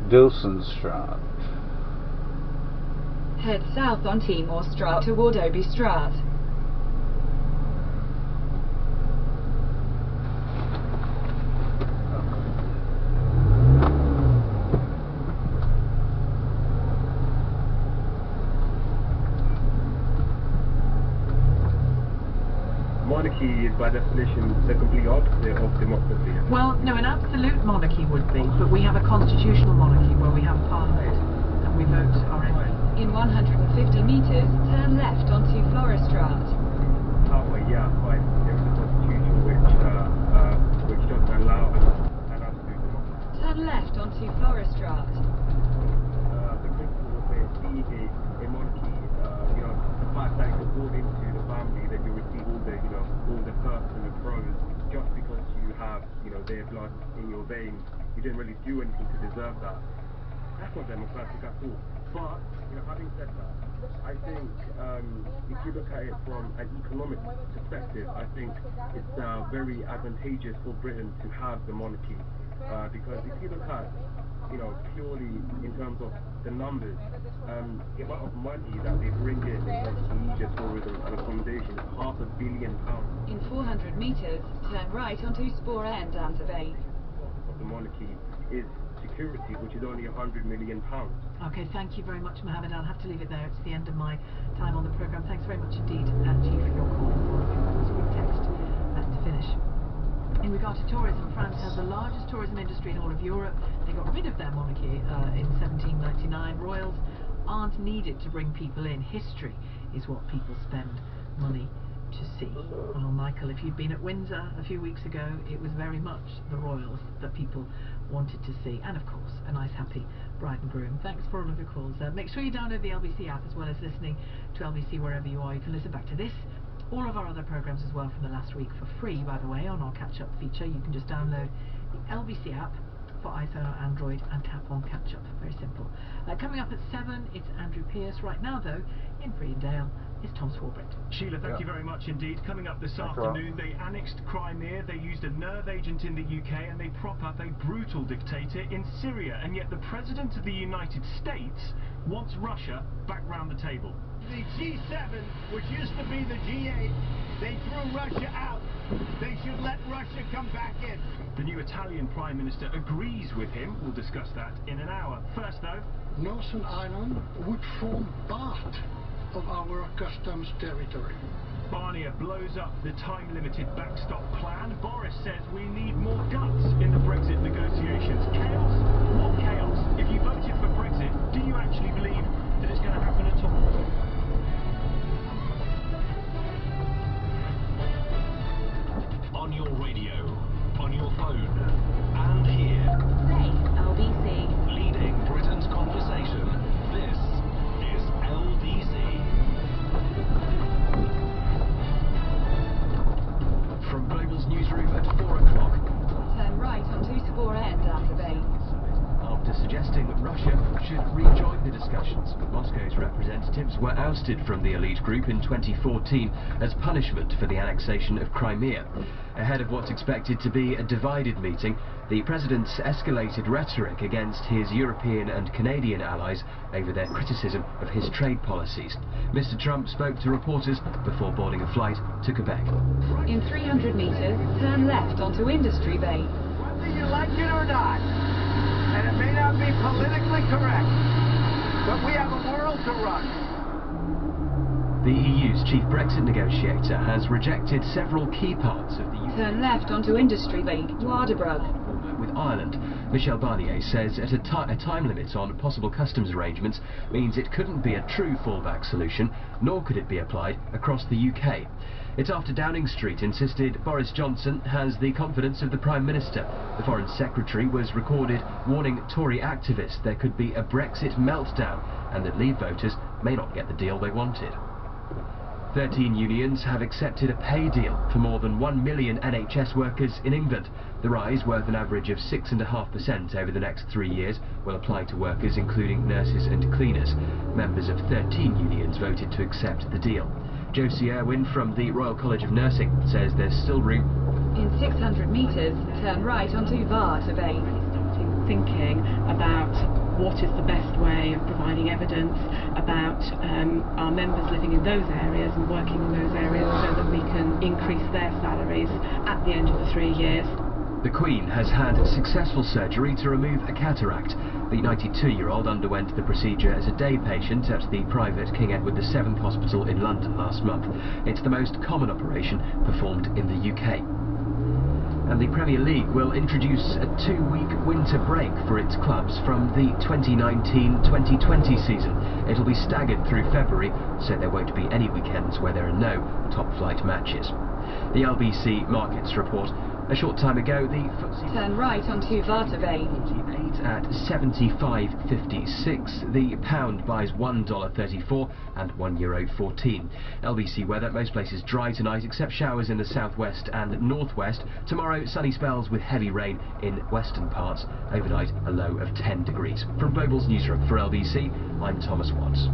Dilsenstraat. Head south on Timorstraat toward Obistraat. Monarchy is by definition the complete opposite of democracy. Well, no, an absolute monarchy would be, but we have a constitutional monarchy where we have a parliament and we vote our MPs. In 150 metres, turn left onto Floristraat. Oh, well, yeah, fine. There is a constitution which doesn't allow an absolute democracy. Turn left onto Floristraat. The principle of it being a monarchy, the fact that you're born into the family, that you receive all the perks and the pros, just because you have, their blood in your veins, you didn't really do anything to deserve that. That's not democratic at all. But, having said that, I think if you look at it from an economic perspective, I think it's very advantageous for Britain to have the monarchy, because if you look at, purely in terms of the numbers, the amount of money that they bring in terms of leisure tourism and accommodation is £500 million. In 400 metres, turn right onto Spoor End Bay. Of the monarchy is security, which is only £100 million. Okay, thank you very much, Mohammed. I'll have to leave it there. It's the end of my time on the programme. Thanks very much indeed, Chief, for your call and for your sweet text to finish. In regard to tourism, France has the largest tourism industry in all of Europe. They got rid of their monarchy in 1799. Royals aren't needed to bring people in. History is what people spend money to see. Well, Michael, if you'd been at Windsor a few weeks ago, it was very much the royals that people wanted to see, and of course a nice happy bride and groom. Thanks for all of your calls. Make sure you download the LBC app as well as listening to LBC wherever you are. You can listen back to this, all of our other programmes as well from the last week for free, by the way, on our catch up feature. You can just download the LBC app for iPhone or Android and tap on catch up. Very simple. Coming up at 7, it's Andrew Pierce. Right now though, in Breendale, it's Tom Swarbrick. Sheila, thank you very much indeed. Coming up this afternoon, they annexed Crimea, they used a nerve agent in the UK, and they prop up a brutal dictator in Syria. And yet the President of the United States wants Russia back round the table. The G7, which used to be the G8, they threw Russia out. They should let Russia come back in. The new Italian Prime Minister agrees with him. We'll discuss that in an hour. First though, Northern Ireland would form part of our customs territory. Barnier blows up the time-limited backstop plan. Boris says we need more guts in the Brexit negotiations. Chaos? What chaos? If you voted for Brexit, do you actually believe that it's going to happen at all? On your radio, on your phone, and here. Say LBC. Leading Britain's conversation. This is LBC. From Global's newsroom at 4 o'clock. Turn right onto Spoor End Bay. After suggesting that Russia should rejoin the discussions, Moscow's representatives were ousted from the elite group in 2014 as punishment for the annexation of Crimea. Ahead of what's expected to be a divided meeting, the president's escalated rhetoric against his European and Canadian allies over their criticism of his trade policies. Mr. Trump spoke to reporters before boarding a flight to Quebec. In 300 metres, turn left onto Industry Bay. Whether you like it or not, and it may not be politically correct, but we have a world to run. The EU's chief Brexit negotiator has rejected several key parts of the Turn left onto Industry Bay, Waterbrug. with Ireland. Michel Barnier says a time limit on possible customs arrangements means it couldn't be a true fallback solution, nor could it be applied across the UK. It's after Downing Street insisted Boris Johnson has the confidence of the Prime Minister. The Foreign Secretary was recorded warning Tory activists there could be a Brexit meltdown and that Leave voters may not get the deal they wanted. 13 unions have accepted a pay deal for more than 1 million NHS workers in England. The rise, worth an average of 6.5% over the next 3 years, will apply to workers including nurses and cleaners. Members of 13 unions voted to accept the deal. Josie Irwin from the Royal College of Nursing says there's still room. In 600 metres, turn right onto Bay. thinking about what is the best way of providing evidence about our members living in those areas and working in those areas so that we can increase their salaries at the end of the 3 years. The Queen has had successful surgery to remove a cataract. The 92-year-old underwent the procedure as a day patient at the private King Edward VII Hospital in London last month. It's the most common operation performed in the UK. And the Premier League will introduce a 2-week winter break for its clubs from the 2019-2020 season. It'll be staggered through February, so there won't be any weekends where there are no top-flight matches. The LBC Markets report. A short time ago, the FTSE Turn right onto Waterveen. 48 at 75.56. The pound buys $1.34 and €1.14. LBC weather, most places dry tonight except showers in the southwest and northwest. Tomorrow, sunny spells with heavy rain in western parts. Overnight, a low of 10 degrees. From Global's newsroom for LBC, I'm Thomas Watts.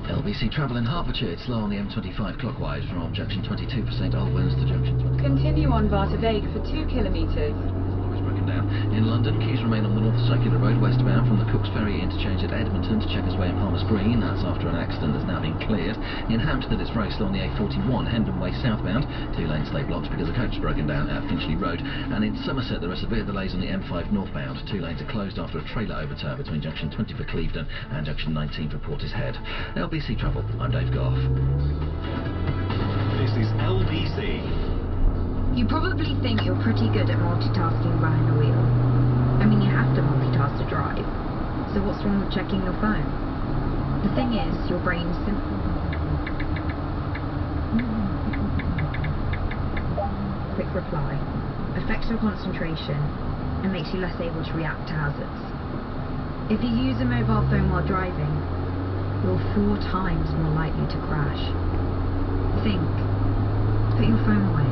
LBC travel in Hertfordshire, it's slow on the M25 clockwise from junction 22 for St Albans to junction 20. Continue on Waterveen for 2 kilometres. Broken down. In London, queues remain on the North Circular Road westbound from the Cooks Ferry interchange at Edmonton to Chequers Way and Palmer's Green. That's after an accident that's now been cleared. In Hampstead, it's very slow on the A41 Hendon Way southbound. 2 lanes stay blocked because a coach is broken down at Finchley Road. And in Somerset, there are severe delays on the M5 northbound. 2 lanes are closed after a trailer overturn between junction 20 for Clevedon and junction 19 for Portishead. LBC Travel, I'm Dave Goff. This is LBC. You probably think you're pretty good at multitasking behind the wheel. I mean, you have to multitask to drive. So what's wrong with checking your phone? The thing is, your brain's simple. Quick reply affects your concentration and makes you less able to react to hazards. If you use a mobile phone while driving, you're 4 times more likely to crash. Think. Put your phone away.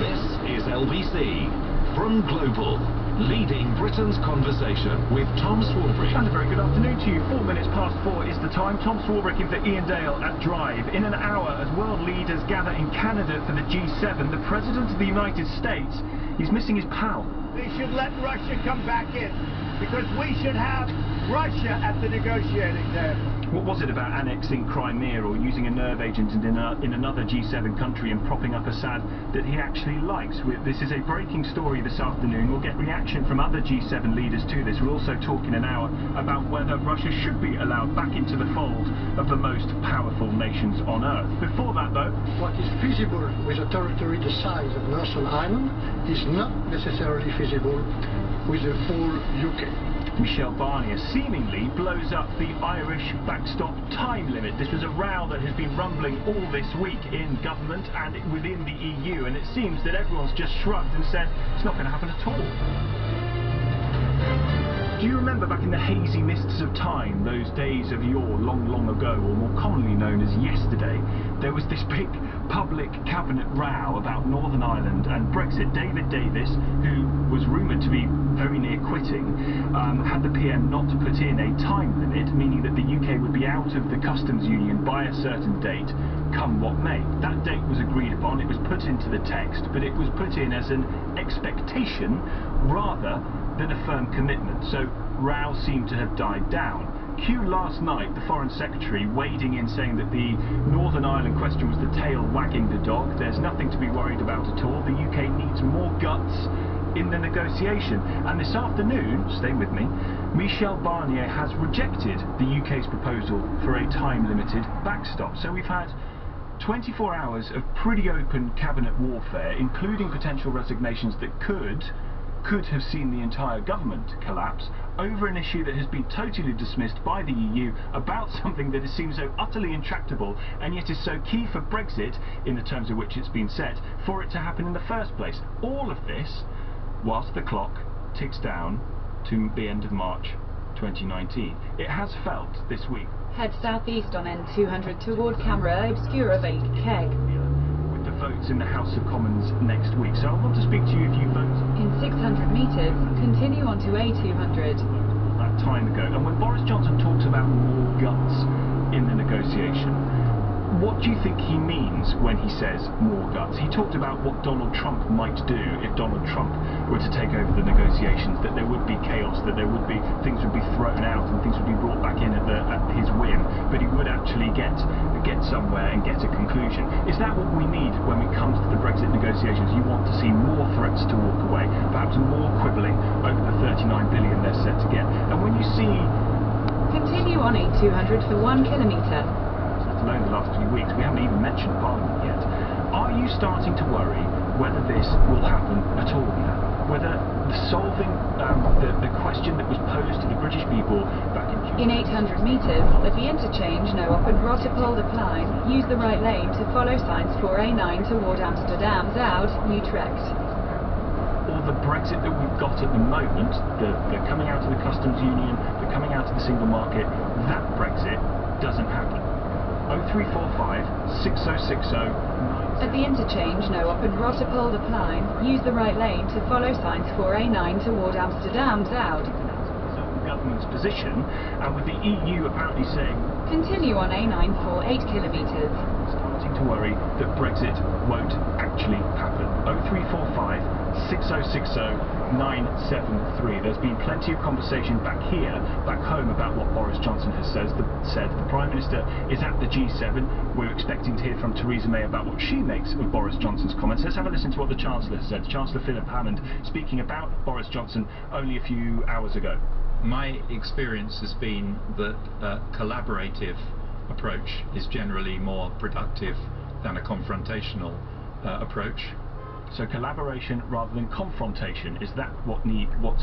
This is LBC from Global, leading Britain's conversation with Tom Swarbrick. And a very good afternoon to you. 4 minutes past 4 is the time. Tom Swarbrick in for Ian Dale at Drive. In an hour, as world leaders gather in Canada for the G7, the President of the United States is missing his pal. They should let Russia come back in, because we should have Russia at the negotiating table. What was it about annexing Crimea or using a nerve agent in another G7 country and propping up Assad that he actually likes? This is a breaking story this afternoon. We'll get reaction from other G7 leaders to this. We'll also talk in an hour about whether Russia should be allowed back into the fold of the most powerful nations on Earth. Before that, though, What is feasible with a territory the size of Northern Ireland is not necessarily feasible with the full UK. Michel Barnier seemingly blows up the Irish backstop time limit. This was a row that has been rumbling all this week in government and within the EU, and it seems that everyone's just shrugged and said it's not going to happen at all. Do you remember back in the hazy mists of time, those days of yore, long, long ago, or more commonly known as yesterday, there was this big public cabinet row about Northern Ireland and Brexit. David Davis, who was rumoured to be very near quitting, had the PM not to put in a time limit, meaning that the UK would be out of the customs union by a certain date, come what may. That date was agreed upon, it was put into the text, but it was put in as an expectation rather than a firm commitment, so row seemed to have died down. Cue last night, the Foreign Secretary wading in saying that the Northern Ireland question was the tail wagging the dog. There's nothing to be worried about at all. The UK needs more guts in the negotiation. And this afternoon, stay with me, Michel Barnier has rejected the UK's proposal for a time-limited backstop. So we've had 24 hours of pretty open cabinet warfare, including potential resignations that could have seen the entire government collapse over an issue that has been totally dismissed by the EU about something that seems so utterly intractable and yet is so key for Brexit, in the terms of which it's been set, for it to happen in the first place. All of this whilst the clock ticks down to the end of March 2019. It has felt this week. Head southeast on N200 toward Camera Obscura Vake Keg. With the votes in the House of Commons next week. So I want to speak to you if you vote. In 600 metres, continue on to A200. That time ago. And when Boris Johnson talks about more guts in the negotiation, What do you think he means when he says more guts? He talked about what Donald Trump might do if Donald Trump were to take over the negotiations, that there would be chaos, that there would be things would be thrown out and things would be brought back in at his whim, but he would actually get somewhere and get a conclusion. Is that what we need when it comes to the Brexit negotiations? You want to see more threats to walk away, perhaps more quibbling over the 39 billion they're set to get. And when you see... Continue on A200 for 1 kilometre. Alone the last few weeks, we haven't even mentioned Parliament yet. Are you starting to worry whether this will happen at all now? Whether solving the question that was posed to the British people back in June... In 800 metres, at the interchange, no up and Rotterpolder Plein, use the right lane to follow signs 4A9 toward Amsterdam, Zoud, Utrecht. Or the Brexit that we've got at the moment, the coming out of the customs union, the coming out of the single market, that Brexit doesn't happen. 0345 6060 At the interchange, no up and Rotterpolder Plein, use the right lane to follow signs 4A9 toward Amsterdam, Zoud. The government's position, and with the EU apparently saying... Continue on A9 for 8 kilometres. Starting to worry that Brexit won't actually happen. 0345 6060 973. There's been plenty of conversation back home, about what Boris Johnson has said. The Prime Minister is at the G7. We're expecting to hear from Theresa May about what she makes of Boris Johnson's comments. Let's have a listen to what the Chancellor has said. Chancellor Philip Hammond speaking about Boris Johnson only a few hours ago. My experience has been that a collaborative approach is generally more productive than a confrontational approach. So collaboration rather than confrontation, is that what's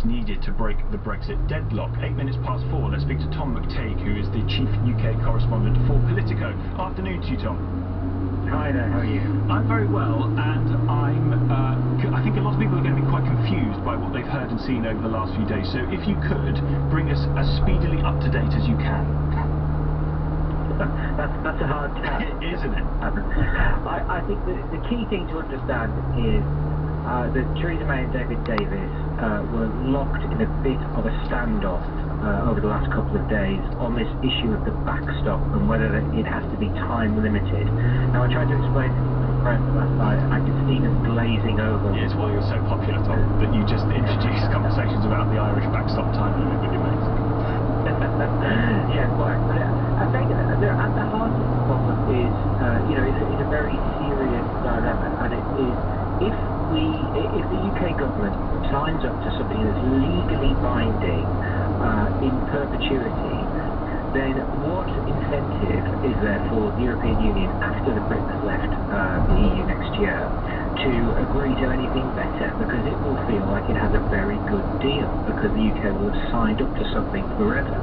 needed to break the Brexit deadlock? 8 minutes past 4, let's speak to Tom McTague, who is the Chief UK Correspondent for Politico. Afternoon to you, Tom. Hi there, how are you? I'm very well, and I think a lot of people are going to be quite confused by what they've heard and seen over the last few days, so if you could, bring us as speedily up to date as you can. That's a hard task. Isn't it? I think the key thing to understand is that Theresa May and David Davis were locked in a bit of a standoff over the last couple of days on this issue of the backstop and whether it has to be time limited. Now, I tried to explain it to some friends last night, and I could see them glazing over. Yeah, it's why you're so popular, Tom, that you just introduced conversations about the Irish backstop time limit with your mates. Yeah, quite. But I think at the heart of the problem is, it's a very serious dilemma, and it is if the UK government signs up to something that's legally binding in perpetuity, then what incentive is there for the European Union after the Britain has left the EU next year to agree to anything better? Because it will feel like it has a very good deal, because the UK will have signed up to something forever.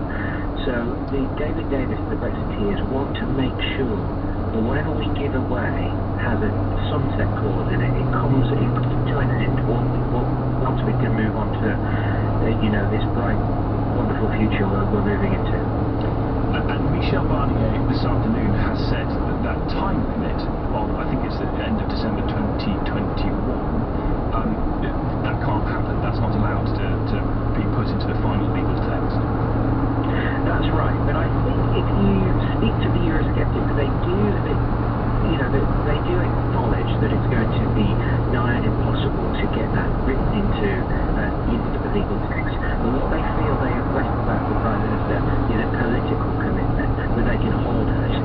So the David Davis and the Brexiteers want to make sure that whatever we give away has a sunset clause in it. It comes to an end once we can move on to this bright, wonderful future we're moving into. And Michel Barnier this afternoon has said that time limit of, I think it's the end of December 2021, that can't happen. That's not allowed to be put into the final legal text. That's right, but I think if you speak to the Eurosceptics, they do acknowledge that it's going to be nigh and impossible to get that written into the legal text. But what they feel they have requested back from the Prime Minister is a political commitment that they can hold her to.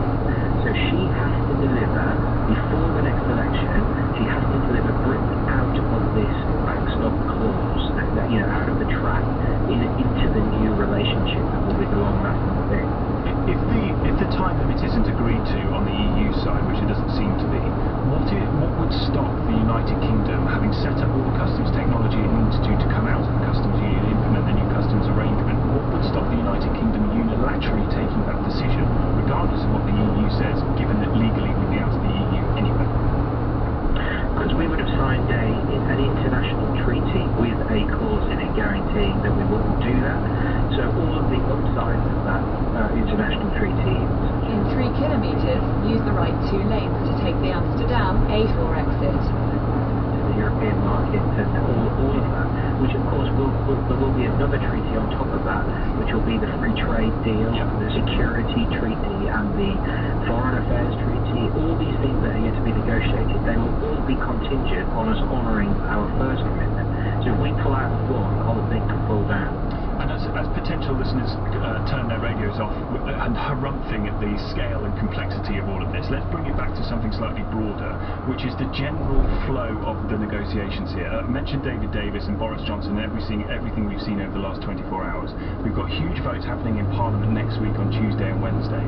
So she has to deliver before the next election. She has to deliver Britain out of this backstop clause, out of the trap, into the new relationship that will be the long-lasting thing. If the time limit isn't agreed to on the EU side, which it doesn't seem to be, what would stop the United Kingdom, having set up all the customs technology it needs to come out of the customs union and implement the new customs arrangement, what would stop the United Kingdom unilaterally taking that decision, regardless of what the EU says, given that legally we'd be out of the EU anyway? Because we would have signed an international treaty with a clause in it guaranteeing that we wouldn't do that. So all of the upsides of that international treaty... In 3 kilometres, use the right 2 lanes to take the Amsterdam A4 exit. The European market and all of that. which of course there will be another treaty on top of that, which will be the free trade deal, the security treaty, and the foreign affairs treaty. All these things that are yet to be negotiated, they will all be contingent on us honouring our first commitment. So if we pull out of one, the whole thing can fall down. And as potential listeners turn their radios off and harumphing at the scale and complexity of all of this, let's bring it back to something slightly broader, which is the general flow of the negotiations here. I mentioned David Davis and Boris Johnson and everything we've seen over the last 24 hours. We've got huge votes happening in Parliament next week on Tuesday and Wednesday.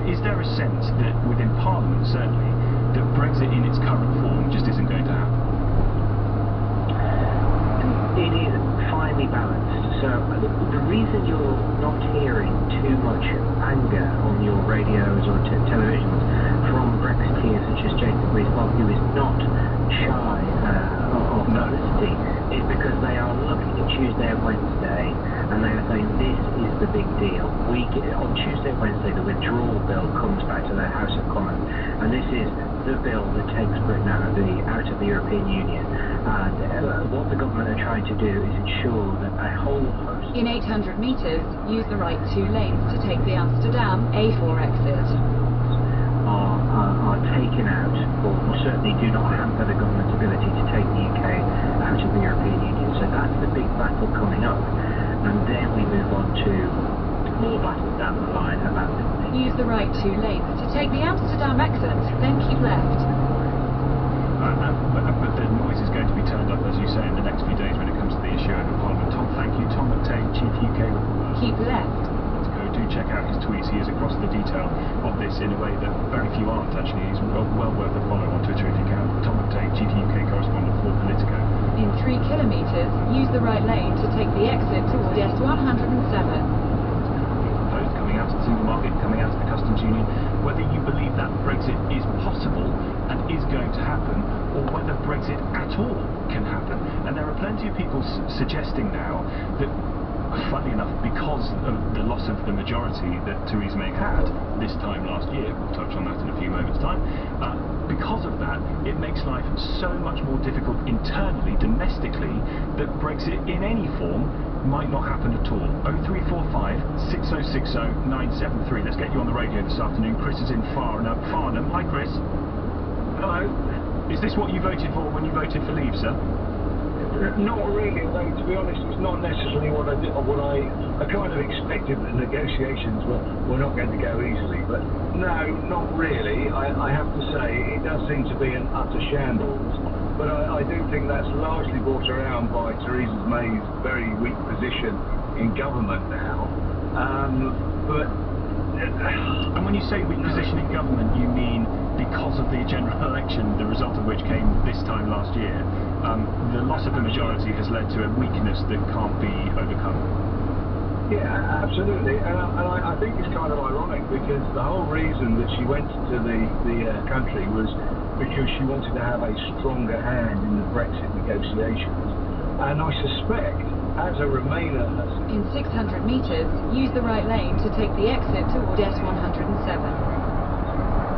Is there a sense that within Parliament, certainly, that Brexit in its current form just isn't going to happen? It is finely balanced. So the reason you're not hearing too much anger on your radios or televisions from Brexiteers such as Jacob Rees-Mogg, who is not shy of publicity, is because they are looking at Tuesday and Wednesday and they are saying this is the big deal. On Tuesday and Wednesday the withdrawal bill comes back to the House of Commons, and this is the bill that takes Britain out of the European Union. And what the government are trying to do is ensure that a whole host... In 800 metres, use the right 2 lanes to take the Amsterdam A4 exit. Are taken out, or certainly do not hamper the government's ability to take the UK out of the European Union. So that's the big battle coming up. And then we move on to more battles down the line about... Use the right 2 lanes to take the Amsterdam exit, then keep left. But the noise is going to be turned up, as you say, in the next few days when it comes to the issue over Parliament. Tom, thank you. Tom McTague, Chief UK reporter. Keep left. Do check out his tweets. He is across the detail of this in a way that very few aren't, actually. He's well worth a follow on Twitter if you can. Tom McTague, Chief UK correspondent for Politico. In 3 kilometres, use the right lane to take the exit toward S107. Coming out of the single market, coming out of the customs union, whether you believe that Brexit is possible and is going to happen, or whether Brexit at all can happen. And there are plenty of people suggesting now that, funnily enough, because of the loss of the majority that Theresa May had this time last year, we'll touch on that in a few moments' time, because of that, it makes life so much more difficult internally, domestically, that Brexit in any form might not happen at all. 0345 6060 973. Let's get you on the radio this afternoon. Chris is in Farnham. Hi, Chris. Hello. Is this what you voted for when you voted for Leave, sir? Not really, though, to be honest, it's not necessarily what I did, or what I kind of expected that the negotiations were not going to go easily, but no, not really. I have to say, it does seem to be an utter shambles, but I do think that's largely brought around by Theresa May's very weak position in government now. And when you say weak position in government, you mean because of the general election, the result of which came this time last year, the loss of the majority has led to a weakness that can't be overcome. Yeah, absolutely, and I think it's kind of ironic because the whole reason that she went to the country was because she wanted to have a stronger hand in the Brexit negotiations, and I suspect as a Remainer... In 600 metres, use the right lane to take the exit toward S107.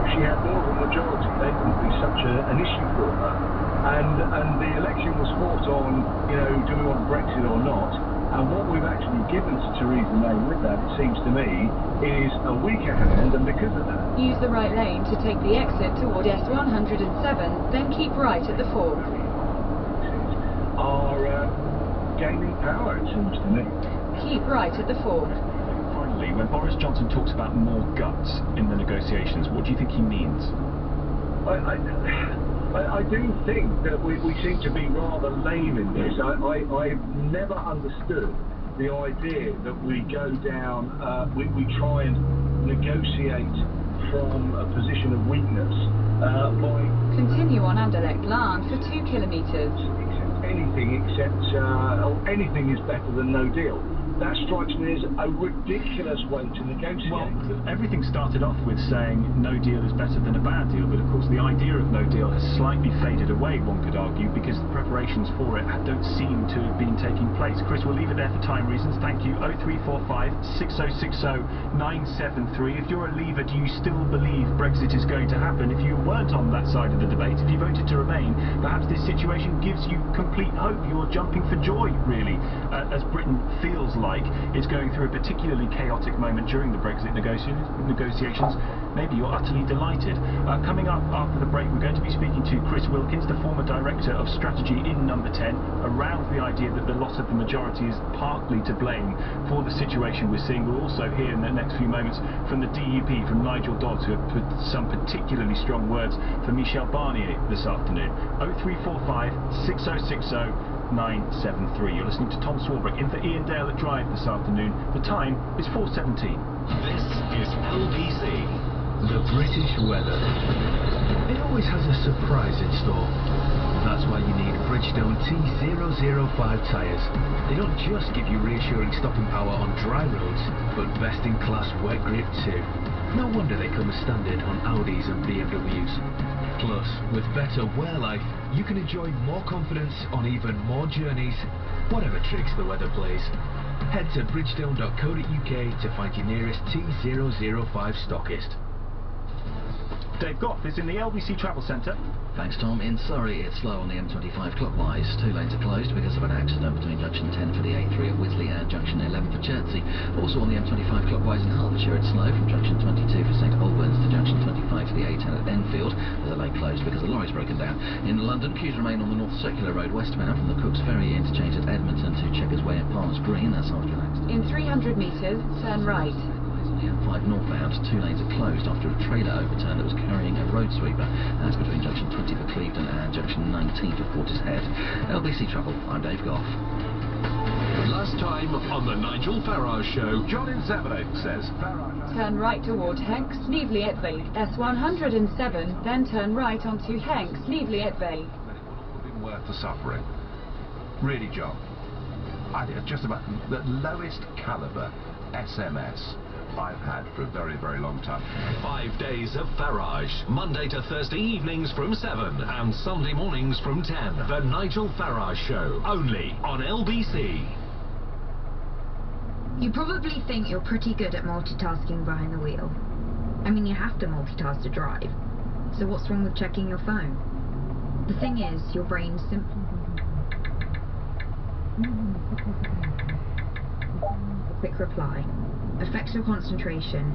If she had more of a majority, they wouldn't be such an issue for her. And the election was fought on, do we want Brexit or not? And what we've actually given to Theresa May with that, it seems to me, is a weaker hand, and because of that... Use the right lane to take the exit toward S107, then keep right at the fork. Are gaining power, it seems to me. Keep right at the fork. Finally, when Boris Johnson talks about more guts in the negotiations, what do you think he means? I do think that we seem to be rather lame in this. I've never understood the idea that we go down, we try and negotiate from a position of weakness by... Continue on Anderlecht Laan for 2 kilometres. Anything except, anything is better than no deal. that strikes me as a ridiculous way to negotiate. Well, everything started off with saying no deal is better than a bad deal, but of course the idea of no deal has slightly faded away, one could argue, because the preparations for it don't seem to have been taking place. Chris, we'll leave it there for time reasons. Thank you. 0345 6060 973. If you're a Leaver, do you still believe Brexit is going to happen? If you weren't on that side of the debate, if you voted to remain, perhaps this situation gives you complete hope. You're jumping for joy, really, as Britain feels like it's going through a particularly chaotic moment during the Brexit negotiations. Maybe you're utterly delighted. Coming up after the break, we're going to be speaking to Chris Wilkins, the former Director of Strategy in Number 10, around the idea that the loss of the majority is partly to blame for the situation we're seeing. We'll also hear in the next few moments from the DUP, from Nigel Dodds, who have put some particularly strong words for Michel Barnier this afternoon. 0345 6060 973. You're listening to Tom Swarbrick in for Ian Dale at Drive this afternoon. The time is 4:17. This is LBC. The British weather. It always has a surprise in store. That's why you need Bridgestone T005 tyres. They don't just give you reassuring stopping power on dry roads, but best-in-class wet grip too. No wonder they come as standard on Audis and BMWs. Plus, with better wear life, you can enjoy more confidence on even more journeys, whatever tricks the weather plays. Head to bridgestone.co.uk to find your nearest T005 stockist. Dave Goff is in the LBC Travel Centre. Thanks, Tom. In Surrey, it's slow on the M25 clockwise. 2 lanes are closed because of an accident between junction 10 for the A3 at Wisley and junction 11 for Chertsey. Also on the M25 clockwise in Hertfordshire, it's slow from junction 22 for St Albans to junction 25 for the A10 at Enfield. There's a lane closed because the lorry's broken down. In London, queues remain on the North Circular Road westbound from the Cooks Ferry interchange at Edmonton to Checkers Way and Palmer's Green. That's after an accident. In 300 metres, turn right. M5 northbound, 2 lanes are closed after a trailer overturned that was carrying a road sweeper. That's between junction 20 for Clevedon and junction 19 for Portishead. LBC Travel, I'm Dave Goff. Last time on the Nigel Farage Show, John in Zavernake says Turn right toward Henk, Snevely Edvey, S107, then turn right onto Henk, Snevely Edvey. it would have been worth the suffering. Really, John. Just about the lowest calibre SMS I've had for a very, very long time. 5 days of Farage. Monday to Thursday evenings from 7 and Sunday mornings from 10. The Nigel Farage Show. Only on LBC. You probably think you're pretty good at multitasking behind the wheel. I mean, you have to multitask to drive. So what's wrong with checking your phone? The thing is, your brain simply... A quick reply affects your concentration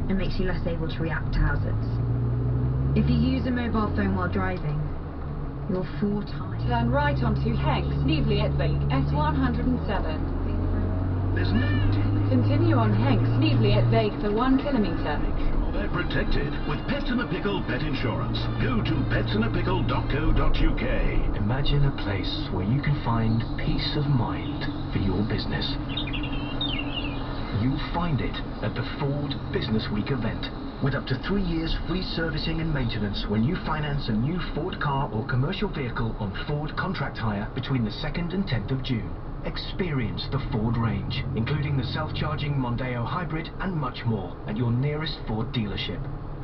and makes you less able to react to hazards. If you use a mobile phone while driving, you're 4 times... Turn right onto Henk, Snevely Edvey, S107. There's no... Continue on Henk, Snevely Edvey for 1 kilometre. They're protected with Pets in a Pickle Pet Insurance. Go to petsindapickle.co.uk. Imagine a place where you can find peace of mind for your business. You'll find it at the Ford Business Week event, with up to 3 years free servicing and maintenance when you finance a new Ford car or commercial vehicle on Ford contract hire between the 2nd and 10th of June. Experience the Ford range, including the self-charging Mondeo Hybrid and much more, at your nearest Ford dealership.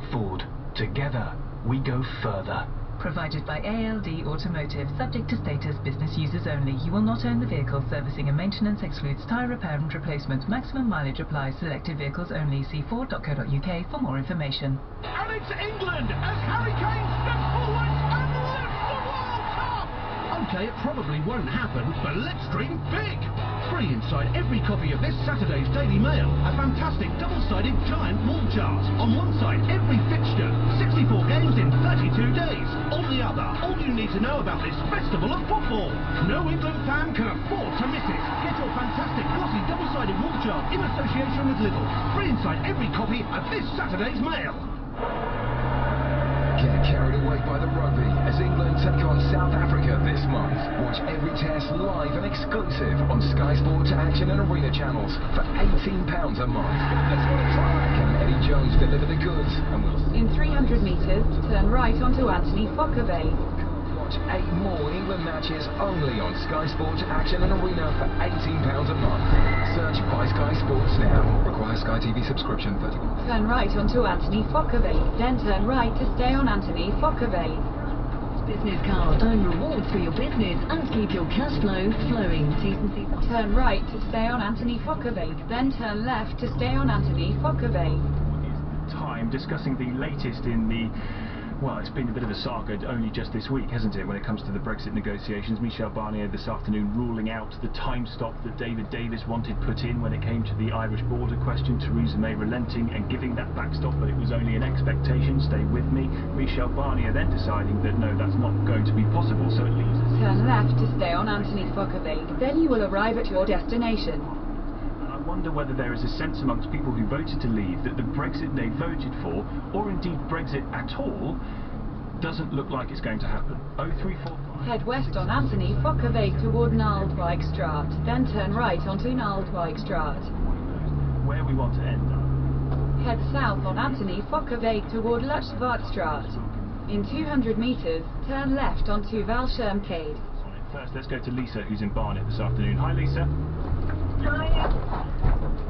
Ford. Together, we go further. Provided by ALD Automotive, subject to status, business users only. You will not own the vehicle. Servicing and maintenance excludes tyre repair and replacement. Maximum mileage applies. Selected vehicles only. See Ford.co.uk for more information. And it's England as Harry Kane steps forward and lifts the World Cup! Okay, it probably won't happen, but let's dream big! Free inside every copy of this Saturday's Daily Mail, a fantastic double-sided giant wall chart. On one side, every fixture, 64 games in 32 days. On the other, all you need to know about this festival of football. No England fan can afford to miss it. Get your fantastic glossy double-sided wall chart in association with Lidl. Free inside every copy of this Saturday's Mail. Get carried away by the rugby as England take on South Africa this month. Watch every test live and exclusive on Sky Sports Action and Arena channels for £18 a month. Let's go to track. Can Eddie Jones deliver the goods? And we'll In 300 metres, turn right onto Anthony Fokkerweg. Watch 8 more England matches only on Sky Sports Action and Arena for £18 a month. Search by Sky Sports now. Requires Sky TV subscription. 31. Turn right onto Anthony Fokkerweg, then turn right to stay on Anthony Fokkerweg. Business card. Earn rewards for your business and keep your cash flow flowing. T&C. Turn right to stay on Anthony Fokkerweg, then turn left to stay on Anthony Fokkerweg. Time discussing the latest in the, well, it's been a bit of a saga only just this week, hasn't it, when it comes to the Brexit negotiations. Michel Barnier this afternoon ruling out the time stop that David Davis wanted put in when it came to the Irish border question. Theresa May relenting and giving that backstop, but it was only an expectation. Stay with me. Michel Barnier then deciding that no, that's not going to be possible, so it leaves us. Turn left to stay on Anthony Fokkerweg, then you will arrive at your destination. I wonder whether there is a sense amongst people who voted to leave that the Brexit they voted for, or indeed Brexit at all, doesn't look like it's going to happen. 0345. Head west on Anthony Fokkerweg toward Naaldwijkstraat, then turn right onto Naaldwijkstraat. Where we want to end up. Head south on Anthony Fokkerweg toward Luchtvaartstraat. In 200 metres, turn left onto Valschermkade. First, let's go to Lisa, who's in Barnet this afternoon. Hi, Lisa. Hi.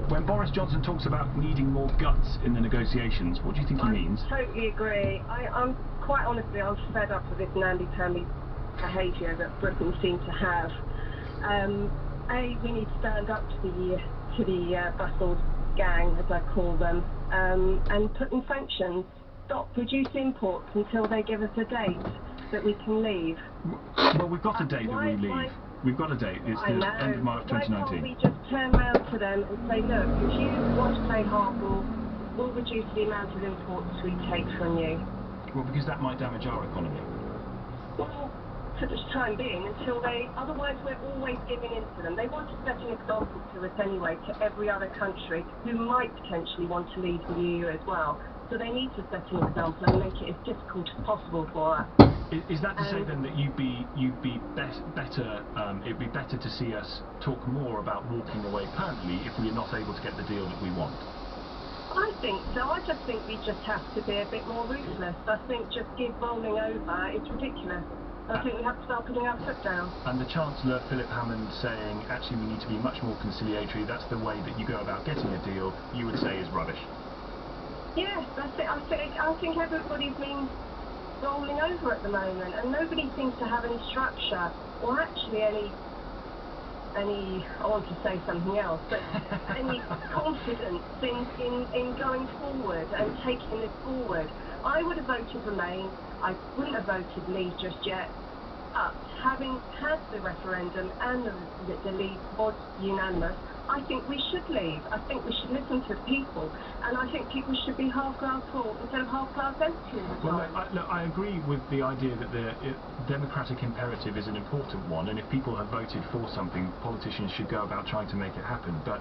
When Boris Johnson talks about needing more guts in the negotiations, what do you think he means? I totally agree. I'm quite honestly, I'm fed up with this namby-pamby behaviour that Britain seems to have. We need to stand up to the Brussels gang, as I call them, and put in sanctions. Stop producing imports until they give us a date that we can leave. Well, we've got a date that we leave. We've got a date. It's the end of March 2019. Why can't we just turn round to them and say, look, if you want to play hardball, we'll reduce the amount of imports we take from you. Well, because that might damage our economy. Well, for the time being, until they... Otherwise, we're always giving in to them. They want to set an example to us anyway, to every other country who might potentially want to leave the EU as well. So they need to set an example and make it as difficult as possible for us. Is that to say then that it'd be better to see us talk more about walking away permanently if we're not able to get the deal that we want? I think so. I just think we just have to be a bit more ruthless. I think just keep rolling over. It's ridiculous. I think we have to start putting our foot down. And the Chancellor, Philip Hammond, saying, actually we need to be much more conciliatory, that's the way that you go about getting a deal, you would say is rubbish. Yes, that's it. I think everybody's been rolling over at the moment, and nobody seems to have any structure, or actually any I want to say something else, but any confidence in going forward and taking this forward. I would have voted Remain. I wouldn't have voted Leave just yet. But having had the referendum and the leave was unanimous, I think we should leave. I think we should listen to people, and I think people should be half glass full instead of half glass empty all the time. Well, I agree with the idea that the democratic imperative is an important one, and if people have voted for something, politicians should go about trying to make it happen. But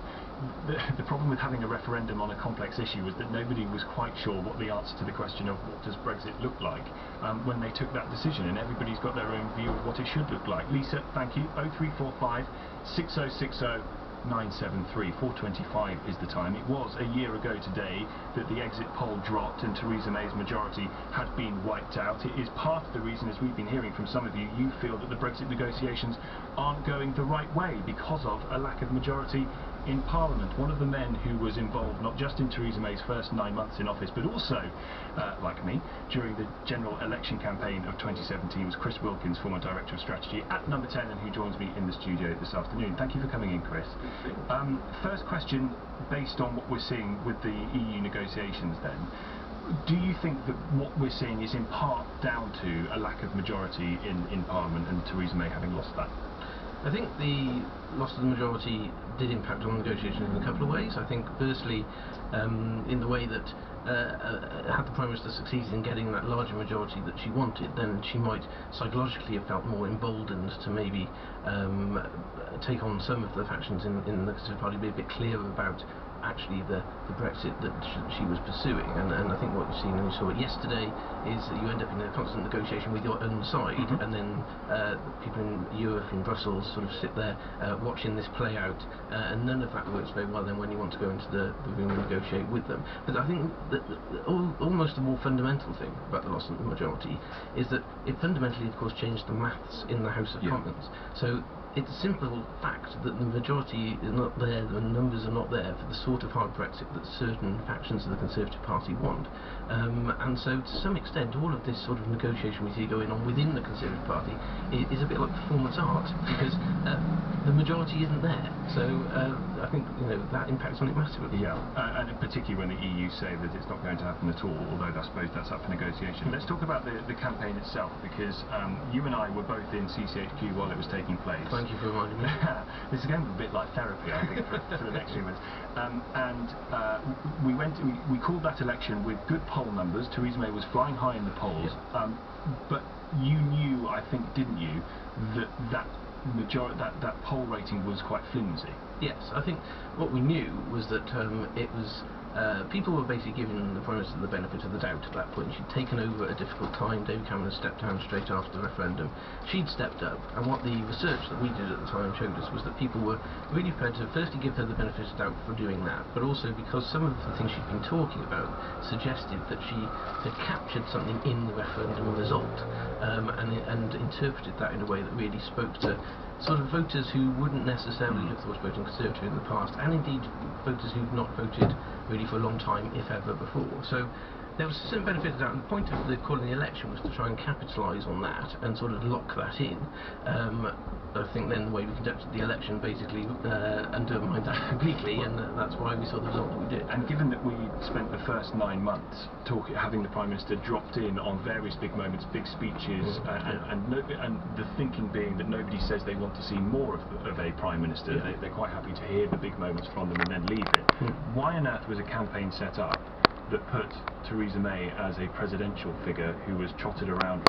the problem with having a referendum on a complex issue was that nobody was quite sure what the answer to the question of what does Brexit look like when they took that decision, and everybody's got their own view of what it should look like. Lisa, thank you. 0345 6060 973, 4:25 is the time. It was a year ago today that the exit poll dropped and Theresa May's majority had been wiped out. It is part of the reason, as we've been hearing from some of you, you feel that the Brexit negotiations aren't going the right way because of a lack of majority in Parliament. One of the men who was involved not just in Theresa May's first 9 months in office, but also, like me, during the general election campaign of 2017 was Chris Wilkins, former Director of Strategy at Number 10, and who joins me in the studio this afternoon. Thank you for coming in, Chris. First question, based on what we're seeing with the EU negotiations then, do you think that what we're seeing is in part down to a lack of majority in Parliament and Theresa May having lost that? I think the loss of the majority did impact on negotiations in a couple of ways. I think firstly in the way that had the Prime Minister succeeded in getting that larger majority that she wanted, then she might psychologically have felt more emboldened to maybe take on some of the factions in the Conservative Party, be a bit clearer about actually the Brexit that she was pursuing. And I think what you've seen, and you saw it yesterday, is that you end up in a constant negotiation with your own side, and then people in Europe, in Brussels, sort of sit there watching this play out, and none of that works very well then when you want to go into the room and negotiate with them. But I think that almost the more fundamental thing about the loss of the majority is that it fundamentally, of course, changed the maths in the House of Commons. So it's a simple fact that the majority is not there, the numbers are not there for the sort of hard Brexit that certain factions of the Conservative Party want. And so to some extent all of this sort of negotiation we see going on within the Conservative Party is a bit like performance art, because the majority isn't there. So I think that impacts on it massively. Yeah, and particularly when the EU say that it's not going to happen at all, although I suppose that's up for negotiation. Let's talk about the campaign itself, because you and I were both in CCHQ while it was taking place. Thank you for reminding me. This is going to be a bit like therapy, I think, for the next few minutes. We called that election with good poll numbers. Theresa May was flying high in the polls, but you knew, I think, didn't you, that poll rating was quite flimsy? Yes, I think what we knew was that it was. People were basically giving the Prime Minister the benefit of the doubt at that point. She'd taken over a difficult time. David Cameron stepped down straight after the referendum. She'd stepped up, and what the research that we did at the time showed us was that people were really prepared to firstly give her the benefit of the doubt for doing that, but also because some of the things she'd been talking about suggested that she had captured something in the referendum result, and interpreted that in a way that really spoke to sort of voters who wouldn't necessarily have thought voting Conservative in the past, and indeed voters who've not voted really for a long time, if ever, before. So there was some benefit of that, and the point of calling the election was to try and capitalise on that and sort of lock that in. I think then the way we conducted the election basically undermined that completely, and that's why we saw the result that we did. And given that we spent the first 9 months having the Prime Minister dropped in on various big moments, big speeches, and the thinking being that nobody says they want to see more of a Prime Minister, they're quite happy to hear the big moments from them and then leave it. Why on earth was a campaign set up that put Theresa May as a presidential figure who was trotted around